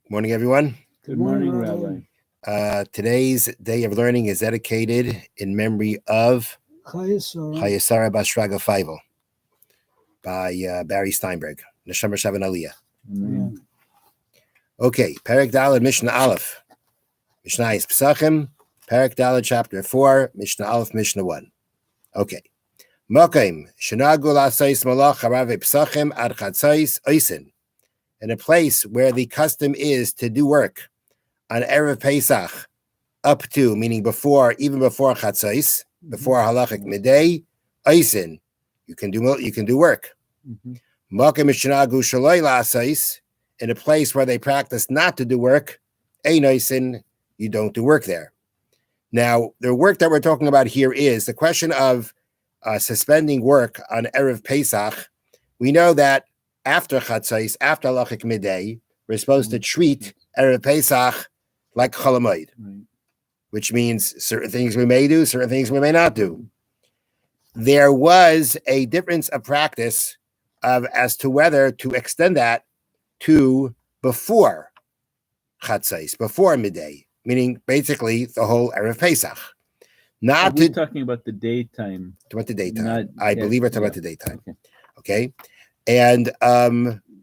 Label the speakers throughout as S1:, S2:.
S1: Morning, everyone.
S2: Good morning, Rabbi.
S1: Today's day of learning is dedicated in memory of Chayesara Basraga Feivel by Barry Steinberg. Neshama Shavan Aliyah.
S2: Amen.
S1: Okay, Perek Daled Mishnah Aleph. Mishnah is Pesachim. Perek Daled Chapter 4. Mishnah Aleph Mishnah 1. Okay. Mokaim Shenagu Lasais Malach Harave Pesachim Ad Chatzais Oisin. In a place where the custom is to do work on Erev Pesach up to, meaning before, even before Chatzais, before Halachic Midday, Oisin, you can do work. Mokaim Shenagu Shaloi Lasais. In a place where they practice not to do work, Ein Oisin, you don't do work there. Now, the work that we're talking about here is the question of suspending work on Erev Pesach. We know that after Chatzais, after Halachic Midday, we're supposed to treat Erev Pesach like Chol Hamoed, which means certain things we may do, certain things we may not do. There was a difference of practice as to whether to extend that to before Chatzais, before Midday, meaning basically the whole Erev Pesach.
S2: Not we're talking about the daytime.
S1: About the daytime. I believe we're talking about the daytime. Okay. And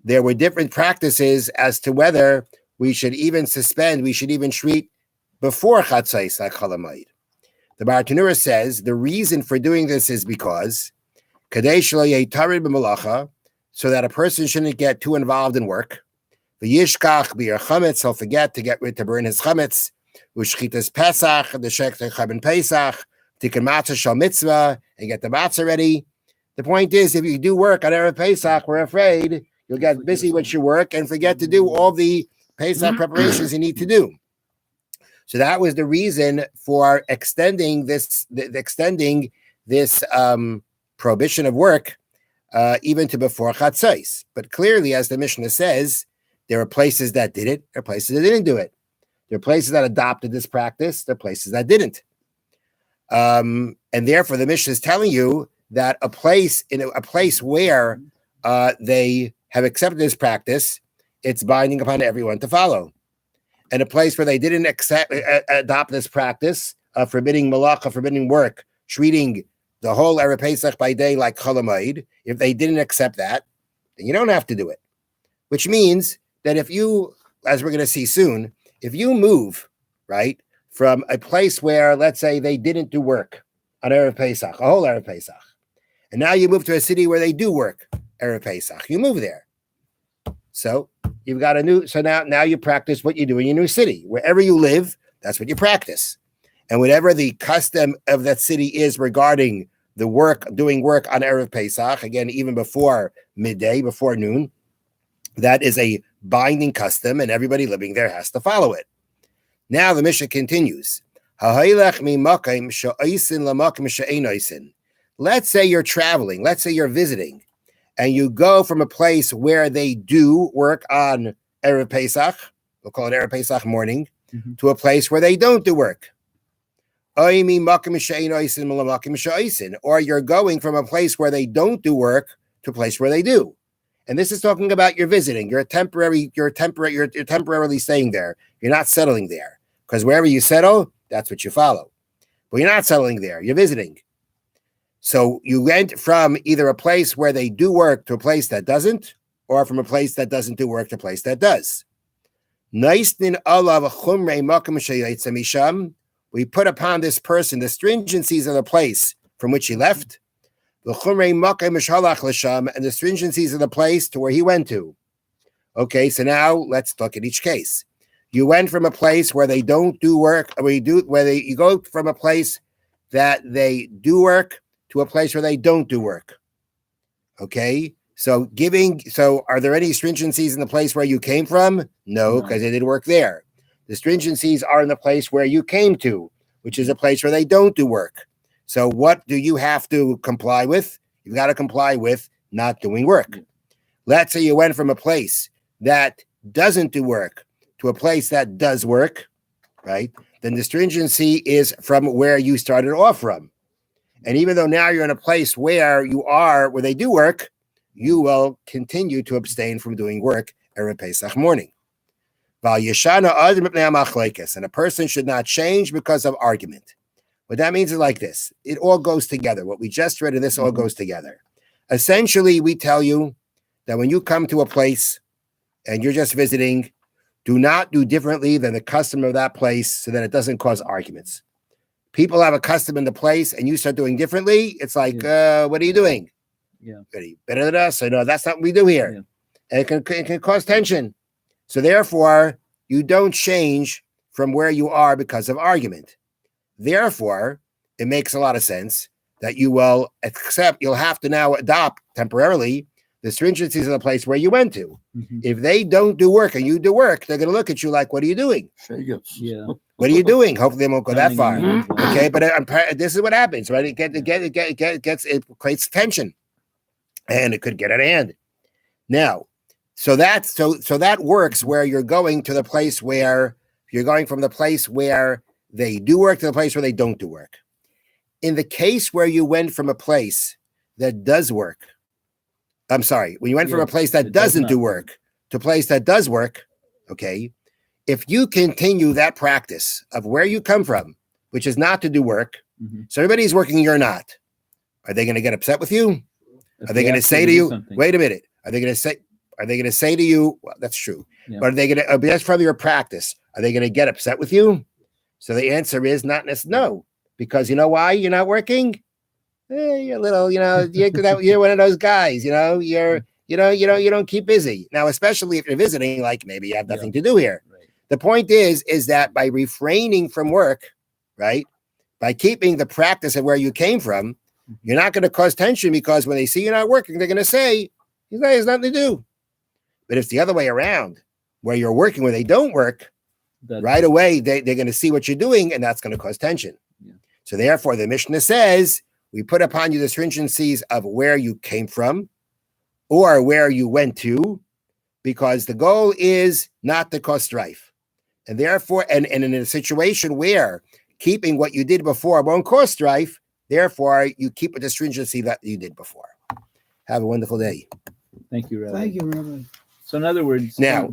S1: there were different practices as to whether we should even suspend, we should even treat before Chatzais like Chol Hamoed. The Bartanura says the reason for doing this is because Kadesh lo yetarid b'malacha, so that a person shouldn't get too involved in work. V'yishkach b'yer chametz, he'll forget to burn his chametz. U'shchitas Pesach, the shek chaben Pesach, tikkun matzah shal mitzvah, and get the matzah ready. The point is, if you do work on Erev Pesach, we're afraid you'll get busy with your work and forget to do all the Pesach preparations you need to do. So that was the reason for extending this prohibition of work even to before Chatzais. But clearly, as the Mishna says, there are places that did it, there are places that didn't do it. There are places that adopted this practice, there are places that didn't. And therefore, the Mishna is telling you that a place where they have accepted this practice, it's binding upon everyone to follow. And a place where they didn't adopt this practice of forbidding malacha, forbidding work, treating the whole Erev Pesach by day like Chol Hamoed, if they didn't accept that, then you don't have to do it. Which means that if you, as we're going to see soon, if you move, right, from a place where, let's say, they didn't do work on Erev Pesach, a whole Erev Pesach, and now you move to a city where they do work Erev Pesach, you move there. So you've got now you practice what you do in your new city. Wherever you live, that's what you practice. And whatever the custom of that city is regarding the work, doing work on Erev Pesach, again, even before midday, before noon, that is a binding custom, and everybody living there has to follow it. Now the Mishnah continues. Let's say you're traveling, let's say you're visiting, and you go from a place where they do work on Erev Pesach, we'll call it Erev Pesach morning, to a place where they don't do work. Or you're going from a place where they don't do work to a place where they do. And this is talking about you're visiting. You're temporarily staying there. You're not settling there. Because wherever you settle, that's what you follow. But you're not settling there. You're visiting. So you went from either a place where they do work to a place that doesn't, or from a place that doesn't do work to a place that does. We put upon this person the stringencies of the place from which he left, and the stringencies of the place to where he went to. Okay, so now let's look at each case. You went from a place where they don't do work, you go from a place that they do work to a place where they don't do work. Okay, so are there any stringencies in the place where you came from? No, because they did work there. The stringencies are in the place where you came to, which is a place where they don't do work. So what do you have to comply with? You've got to comply with not doing work. Let's say you went from a place that doesn't do work to a place that does work, right? Then the stringency is from where you started off from. And even though now you're in a place where they do work, you will continue to abstain from doing work Erev Pesach morning. And a person should not change because of argument. What that means is like this. It all goes together. What we just read in this all goes together. Essentially, we tell you that when you come to a place and you're just visiting, do not do differently than the custom of that place so that it doesn't cause arguments. People have a custom in the place and you start doing differently. It's like, what are you doing?
S2: Yeah.
S1: Are you better than us? So no, that's not what we do here.
S2: Yeah.
S1: And it can cause tension. So therefore, you don't change from where you are because of argument. Therefore, it makes a lot of sense that you will accept, you'll have to now adopt temporarily the stringencies of the place where you went to.
S2: Mm-hmm.
S1: If they don't do work and you do work, they're going to look at you like, what are you doing?
S2: Yeah.
S1: What are you doing? Hopefully they won't go that far. Okay, but this is what happens, right? It creates tension and it could get out of hand. Now, so that works where you're going to the place where you're going from the place where they do work to the place where they don't do work. In the case where you went from a place that does work, I'm sorry, when you went from a place that doesn't do work to a place that does work, okay, if you continue that practice of where you come from, which is not to do work, so everybody's working, you're not, are they going to get upset with you? Are they going to say to you, wait a minute, are they going to say to you, well, that's true, but are they going to, that's from your practice, are they going to get upset with you? So the answer is not necessarily no, because you know why you're not working? You're a little, you're one of those guys, you don't keep busy. Now, especially if you're visiting, like maybe you have nothing to do here.
S2: Right.
S1: The point is that by refraining from work, right, by keeping the practice of where you came from, you're not going to cause tension because when they see you're not working, they're going to say, he has nothing to do. But if it's the other way around, where you're working, where they don't work, right away, they're going to see what you're doing, and that's going to cause tension. Yeah. So therefore, the Mishnah says, we put upon you the stringencies of where you came from or where you went to, because the goal is not to cause strife. And therefore, and in a situation where keeping what you did before won't cause strife, therefore, you keep with the stringency that you did before. Have a wonderful day.
S2: Thank you, Rabbi.
S3: Thank you, Rabbi.
S2: So in other words,
S1: now,